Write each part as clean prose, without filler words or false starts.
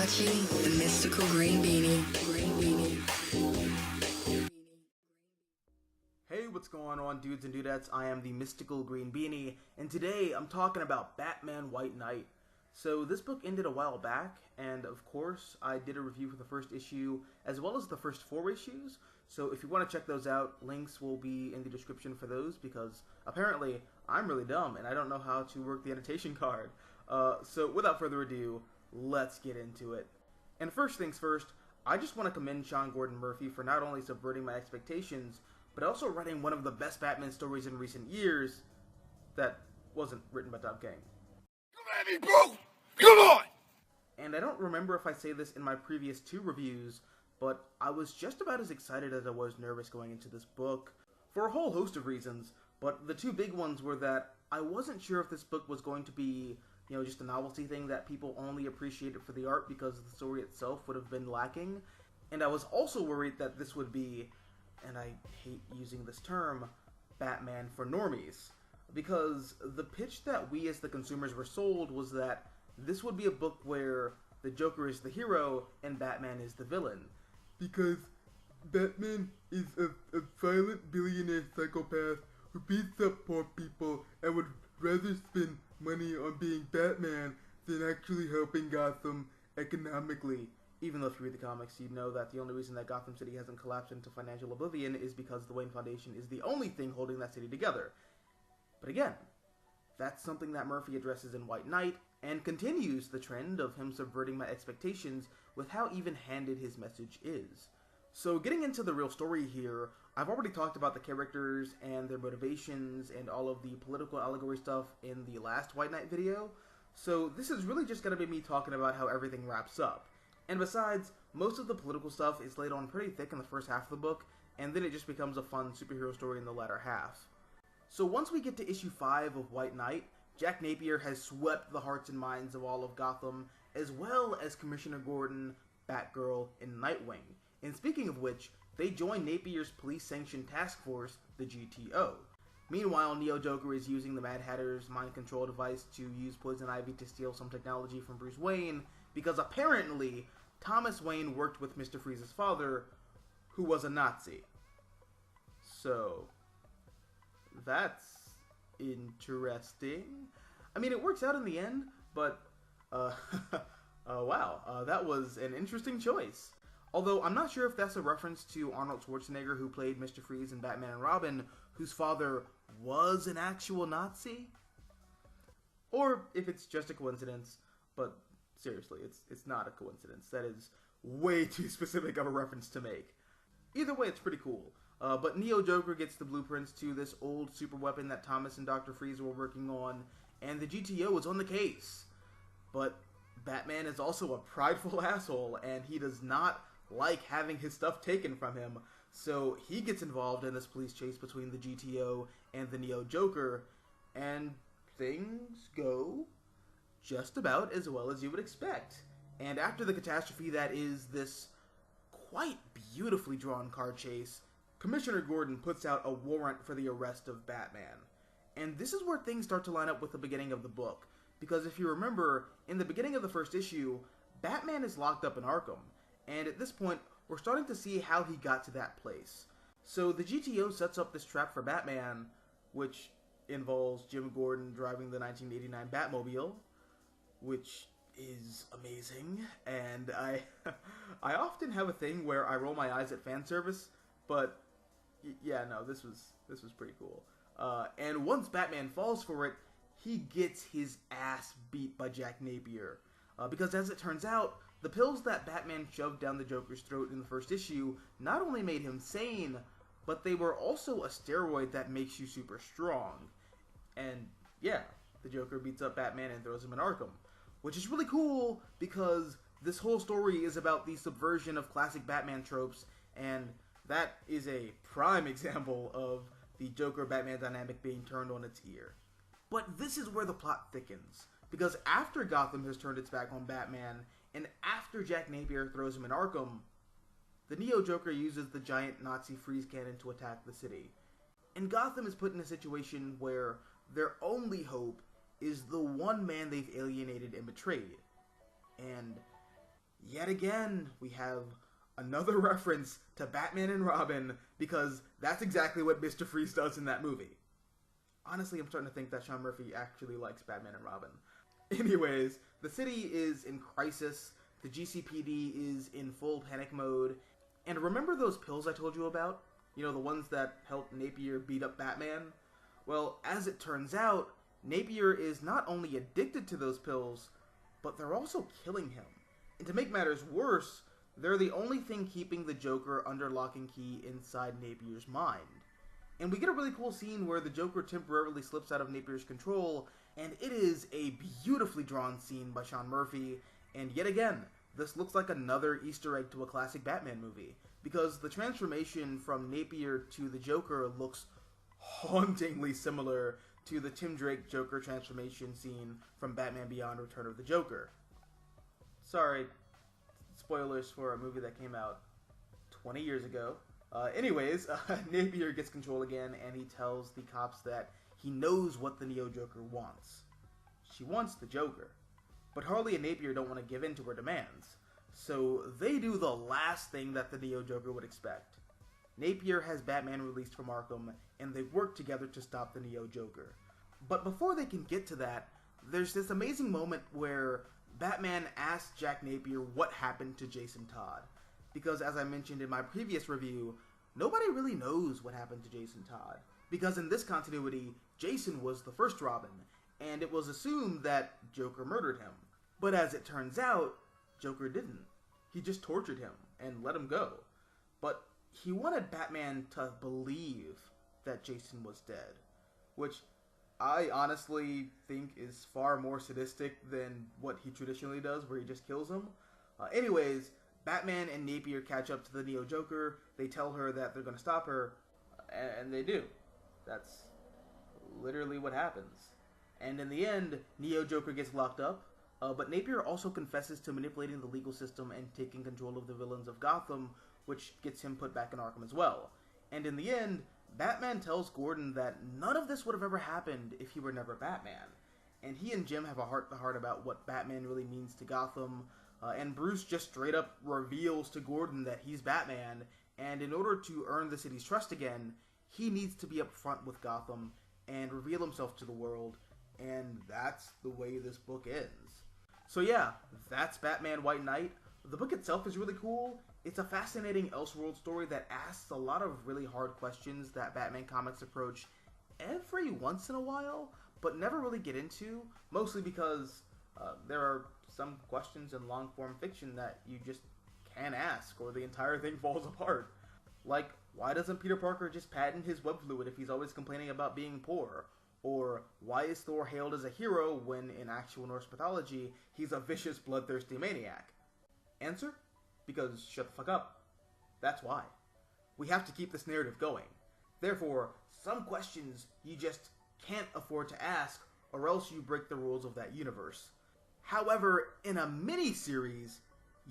watching the Mystical Green Beanie. Hey, what's going on, dudes and dudettes? I am the Mystical Green Beanie, and today I'm talking about Batman White Knight. So this book ended a while back, and of course I did a review for the first issue as well as the first 4 issues. So if you want to check those out, links will be in the description for those, because apparently I'm really dumb and I don't know how to work the annotation card. So without further ado, let's get into it. And first things first, I just want to commend Sean Gordon Murphy for not only subverting my expectations, but also writing one of the best Batman stories in recent years that wasn't written by Tom King. Come at me, bro! Come on! And I don't remember if I say this in my previous 2 reviews, but I was just about as excited as I was nervous going into this book, for a whole host of reasons, but the 2 big ones were that I wasn't sure if this book was going to be, just a novelty thing that people only appreciated for the art because the story itself would have been lacking, and I was also worried that this would be, and I hate using this term, Batman for normies, because the pitch that we as the consumers were sold was that this would be a book where the Joker is the hero and Batman is the villain. Because Batman is a violent billionaire psychopath who beats up poor people and would rather spend money on being Batman than actually helping Gotham economically. Even though if you read the comics, you know that the only reason that Gotham City hasn't collapsed into financial oblivion is because the Wayne Foundation is the only thing holding that city together. But again, that's something that Murphy addresses in White Knight, and continues the trend of him subverting my expectations with how even-handed his message is. So getting into the real story here, I've already talked about the characters and their motivations and all of the political allegory stuff in the last White Knight video, so this is really just going to be me talking about how everything wraps up. And besides, most of the political stuff is laid on pretty thick in the first half of the book, and then it just becomes a fun superhero story in the latter half. So once we get to issue 5 of White Knight, Jack Napier has swept the hearts and minds of all of Gotham, as well as Commissioner Gordon, Batgirl, and Nightwing. And speaking of which, they join Napier's police-sanctioned task force, the GTO. Meanwhile, Neo Joker is using the Mad Hatter's mind control device to use Poison Ivy to steal some technology from Bruce Wayne, because apparently Thomas Wayne worked with Mr. Freeze's father, who was a Nazi. So that's interesting. I mean, it works out in the end, but wow, that was an interesting choice. Although I'm not sure if that's a reference to Arnold Schwarzenegger, who played Mr. Freeze in Batman and Robin, whose father was an actual Nazi, or if it's just a coincidence. But seriously, it's not a coincidence. That is way too specific of a reference to make. Either way, it's pretty cool. But Neo Joker gets the blueprints to this old super weapon that Thomas and Dr. Freeze were working on, and the GTO is on the case. But Batman is also a prideful asshole, and he does not like having his stuff taken from him, so he gets involved in this police chase between the GTO and the Neo Joker, and things go just about as well as you would expect. And after the catastrophe that is this quite beautifully drawn car chase, Commissioner Gordon puts out a warrant for the arrest of Batman. And this is where things start to line up with the beginning of the book, because if you remember, in the beginning of the first issue, Batman is locked up in Arkham, and at this point, we're starting to see how he got to that place. So the GTO sets up this trap for Batman, which involves Jim Gordon driving the 1989 Batmobile, which is amazing, and I often have a thing where I roll my eyes at fan service, but yeah, no, this was pretty cool. And once Batman falls for it, he gets his ass beat by Jack Napier. Because as it turns out, the pills that Batman shoved down the Joker's throat in the first issue not only made him sane, but they were also a steroid that makes you super strong. And yeah, the Joker beats up Batman and throws him in Arkham. Which is really cool, because this whole story is about the subversion of classic Batman tropes, and that is a prime example of the Joker-Batman dynamic being turned on its ear. But this is where the plot thickens, because after Gotham has turned its back on Batman, and after Jack Napier throws him in Arkham, the Neo Joker uses the giant Nazi freeze cannon to attack the city. And Gotham is put in a situation where their only hope is the one man they've alienated and betrayed. And yet again, we have another reference to Batman and Robin, because that's exactly what Mr. Freeze does in that movie. Honestly, I'm starting to think that Sean Murphy actually likes Batman and Robin. Anyways, the city is in crisis, the GCPD is in full panic mode, and remember those pills I told you about? You know, the ones that helped Napier beat up Batman? Well, as it turns out, Napier is not only addicted to those pills, but they're also killing him. And to make matters worse, they're the only thing keeping the Joker under lock and key inside Napier's mind. And we get a really cool scene where the Joker temporarily slips out of Napier's control, and it is a beautifully drawn scene by Sean Murphy, and yet again, this looks like another Easter egg to a classic Batman movie, because the transformation from Napier to the Joker looks hauntingly similar to the Tim Drake Joker transformation scene from Batman Beyond Return of the Joker. Sorry, spoilers for a movie that came out 20 years ago. Napier gets control again, and he tells the cops that he knows what the Neo Joker wants. She wants the Joker. But Harley and Napier don't want to give in to her demands. So they do the last thing that the Neo Joker would expect. Napier has Batman released from Arkham, and they work together to stop the Neo Joker. But before they can get to that, there's this amazing moment where Batman asks Jack Napier what happened to Jason Todd. Because as I mentioned in my previous review, nobody really knows what happened to Jason Todd. Because in this continuity, Jason was the first Robin, and it was assumed that Joker murdered him. But as it turns out, Joker didn't. He just tortured him and let him go. But he wanted Batman to believe that Jason was dead, which I honestly think is far more sadistic than what he traditionally does, where he just kills him. Anyways, Batman and Napier catch up to the Neo Joker. They tell her that they're going to stop her, and they do. That's literally what happens. And in the end, Neo Joker gets locked up, but Napier also confesses to manipulating the legal system and taking control of the villains of Gotham, which gets him put back in Arkham as well. And in the end, Batman tells Gordon that none of this would have ever happened if he were never Batman. And he and Jim have a heart-to-heart about what Batman really means to Gotham, and Bruce just straight up reveals to Gordon that he's Batman, and in order to earn the city's trust again, he needs to be upfront with Gotham and reveal himself to the world, and that's the way this book ends. So yeah, that's Batman White Knight. The book itself is really cool. It's a fascinating Elseworld story that asks a lot of really hard questions that Batman comics approach every once in a while, but never really get into, mostly because there are some questions in long-form fiction that you just can't ask, or the entire thing falls apart. Like, why doesn't Peter Parker just patent his web fluid if he's always complaining about being poor? Or, why is Thor hailed as a hero when, in actual Norse mythology, he's a vicious, bloodthirsty maniac? Answer? Because shut the fuck up. That's why. We have to keep this narrative going. Therefore, some questions you just can't afford to ask, or else you break the rules of that universe. However, in a mini-series,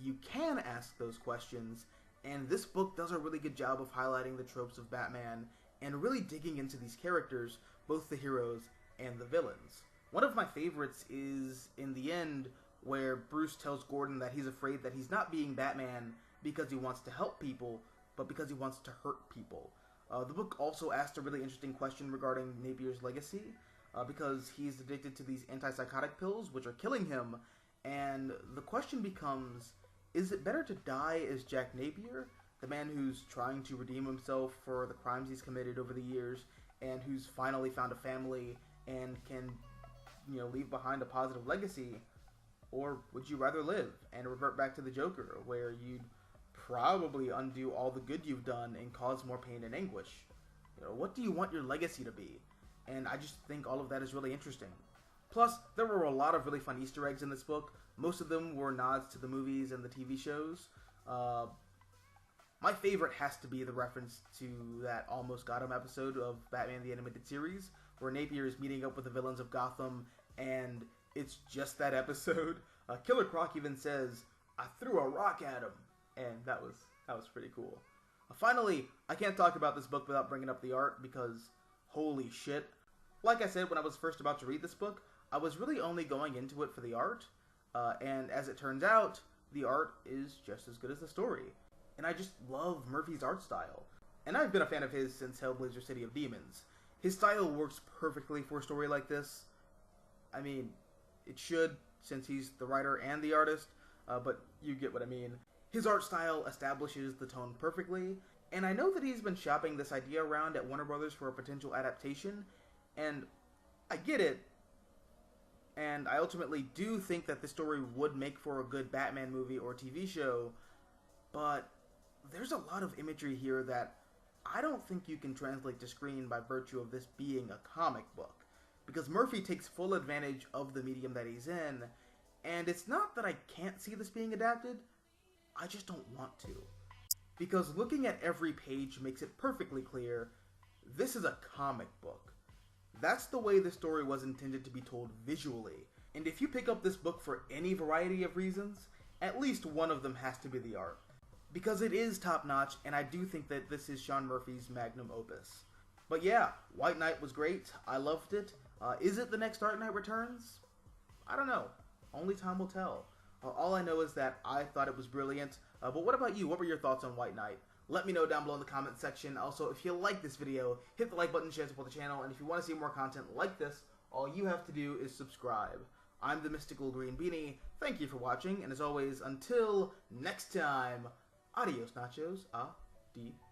you can ask those questions, and this book does a really good job of highlighting the tropes of Batman and really digging into these characters, both the heroes and the villains. One of my favorites is, in the end, where Bruce tells Gordon that he's afraid that he's not being Batman because he wants to help people, but because he wants to hurt people. The book also asked a really interesting question regarding Napier's legacy, because he's addicted to these antipsychotic pills, which are killing him, and the question becomes, is it better to die as Jack Napier, the man who's trying to redeem himself for the crimes he's committed over the years, and who's finally found a family and can, leave behind a positive legacy? Or would you rather live and revert back to the Joker, where you'd probably undo all the good you've done and cause more pain and anguish? What do you want your legacy to be? And I just think all of that is really interesting. Plus, there were a lot of really fun Easter eggs in this book. Most of them were nods to the movies and the TV shows. My favorite has to be the reference to that Almost Got Him episode of Batman the Animated Series, where Napier is meeting up with the villains of Gotham, and it's just that episode. Killer Croc even says, "I threw a rock at him," and that was pretty cool. Finally, I can't talk about this book without bringing up the art, because holy shit. Like I said when I was first about to read this book, I was really only going into it for the art, and as it turns out, the art is just as good as the story. And I just love Murphy's art style. And I've been a fan of his since Hellblazer City of Demons. His style works perfectly for a story like this. I mean, it should, since he's the writer and the artist, but you get what I mean. His art style establishes the tone perfectly, and I know that he's been shopping this idea around at Warner Brothers for a potential adaptation, and I get it, and I ultimately do think that this story would make for a good Batman movie or TV show, but there's a lot of imagery here that I don't think you can translate to screen by virtue of this being a comic book, because Murphy takes full advantage of the medium that he's in, and it's not that I can't see this being adapted, I just don't want to. Because looking at every page makes it perfectly clear, this is a comic book. That's the way the story was intended to be told visually, and if you pick up this book for any variety of reasons, at least one of them has to be the art. Because it is top-notch, and I do think that this is Sean Murphy's magnum opus. But yeah, White Knight was great, I loved it. Is it the next Dark Knight Returns? I don't know. Only time will tell. All I know is that I thought it was brilliant. But what about you? What were your thoughts on White Knight? Let me know down below in the comment section. Also, if you like this video, hit the like button, share, support the channel, and if you want to see more content like this, all you have to do is subscribe. I'm the Mystical Green Beanie. Thank you for watching, and as always, until next time, adios nachos, adios.